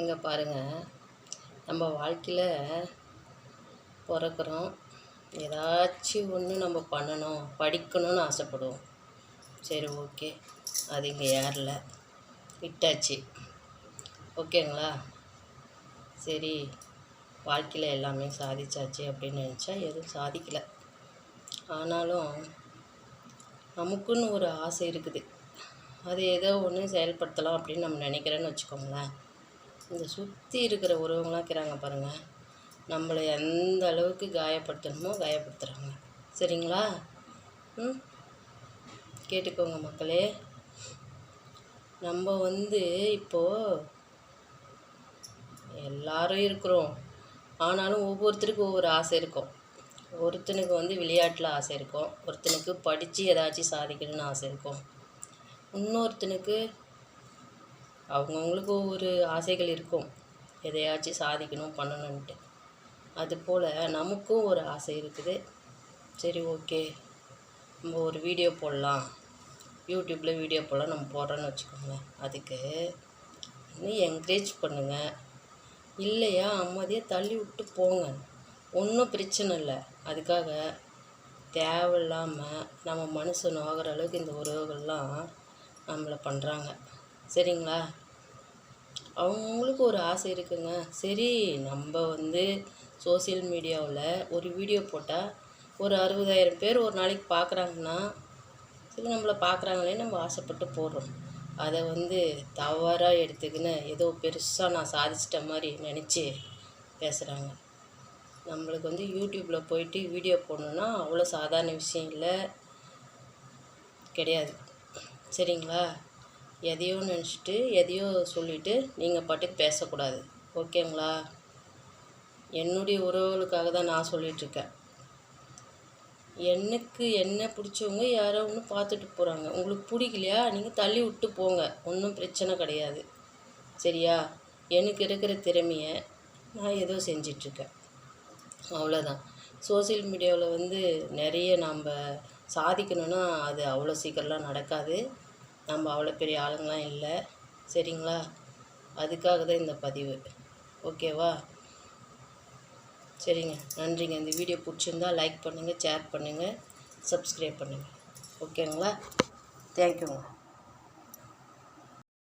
இங்கே பாருங்கள், நம்ம வாழ்க்கையில் பிறக்கிறோம், ஏதாச்சும் ஒன்று நம்ம பண்ணணும், படிக்கணும்னு ஆசைப்படுவோம். சரி, ஓகே, அது இங்கே ஏறல, விட்டாச்சு. ஓகேங்களா? சரி, வாழ்க்கையில் எல்லாமே சாதிச்சாச்சு அப்படின்னு நினச்சா எதுவும் சாதிக்கலை. ஆனாலும் நமக்குன்னு ஒரு ஆசை இருக்குது. அது ஏதோ ஒன்று செயல்படுத்தலாம் அப்படின்னு நம்ம நினைக்கிறேன்னு வச்சுக்கோங்களேன். இந்த சுற்றி இருக்கிற உறவுங்களாம் இருக்கிறாங்க பாருங்கள், நம்மளை எந்த அளவுக்கு காயப்படுத்தணுமோ காயப்படுத்துகிறாங்க. சரிங்களா? கேட்டுக்கோங்க மக்களே. நம்ம இப்போது எல்லாரும் இருக்கிறோம், ஆனாலும் ஒவ்வொருத்தருக்கும் ஒவ்வொரு ஆசை இருக்கும். ஒருத்தனுக்கு விளையாட்டில் ஆசை இருக்கும், ஒருத்தனுக்கு படித்து ஏதாச்சும் சாதிக்கணும்னு ஆசை இருக்கும், இன்னொருத்தனுக்கு அவங்கவுங்களுக்கு ஒவ்வொரு ஆசைகள் இருக்கும், எதையாச்சும் சாதிக்கணும் பண்ணணுன்ட்டு. அதுபோல் நமக்கும் ஒரு ஆசை இருக்குது. சரி, ஓகே, நம்ம ஒரு வீடியோ போடலாம், யூடியூப்பில் வீடியோ போடலாம், நம்ம போடுறோன்னு வச்சுக்கோங்க. அதுக்கு இன்னும் என்கரேஜ் பண்ணுங்கள். இல்லையா அம்மாதியே தள்ளி விட்டு போங்க, ஒன்றும் பிரச்சனை இல்லை. அதுக்காக தேவையில்லாமல் நம்ம மனசு நோகிற அளவுக்கு இந்த உறவுகள்லாம் நம்மளை பண்ணுறாங்க. சரிங்களா? அவங்கவுங்களுக்கு ஒரு ஆசை இருக்குங்க. சரி, நம்ம சோசியல் மீடியாவில் ஒரு வீடியோ போட்டால் ஒரு 60,000 பேர் ஒரு நாளைக்கு பார்க்குறாங்கன்னா, சரி, நம்மளை பார்க்குறாங்களே நம்ம ஆசைப்பட்டு போடுறோம். அதை தவறாக எடுத்துக்கின்னு ஏதோ பெருசாக நான் சாதிச்சிட்ட மாதிரி நினச்சி பேசுகிறாங்க. நம்மளுக்கு யூடியூப்பில் போயிட்டு வீடியோ போடணுன்னா அவ்வளோ சாதாரண விஷயம் இல்லை, கிடையாது. சரிங்களா? எதையோ நினச்சிட்டு எதையோ சொல்லிவிட்டு நீங்கள் பாட்டுக்கு பேசக்கூடாது. ஓகேங்களா? என்னுடைய உறவுகளுக்காக தான் நான் சொல்லிகிட்ருக்கேன். எனக்கு என்ன பிடிச்சவங்க யாரோ ஒன்று பார்த்துட்டு போகிறாங்க. உங்களுக்கு பிடிக்கலையா, நீங்கள் தள்ளி விட்டு போங்க, ஒன்றும் பிரச்சனை கிடையாது. சரியா? எனக்கு இருக்கிற திறமையை நான் ஏதோ செஞ்சிட்ருக்கேன், அவ்வளோதான். சோசியல் மீடியாவில் நிறைய நம்ம சாதிக்கணுன்னா அது அவ்வளோ சீக்கிரம்லாம் நடக்காது. நம்ம அவ்வளோ பெரிய ஆளுங்களாம் இல்லை. சரிங்களா? அதுக்காக தான் இந்த பதிவு. ஓகேவா? சரிங்க, நன்றிங்க. இந்த வீடியோ பிடிச்சிருந்தால் லைக் பண்ணுங்கள், ஷேர் பண்ணுங்கள், சப்ஸ்கிரைப் பண்ணுங்கள். ஓகேங்களா? தேங்க்யூங்க.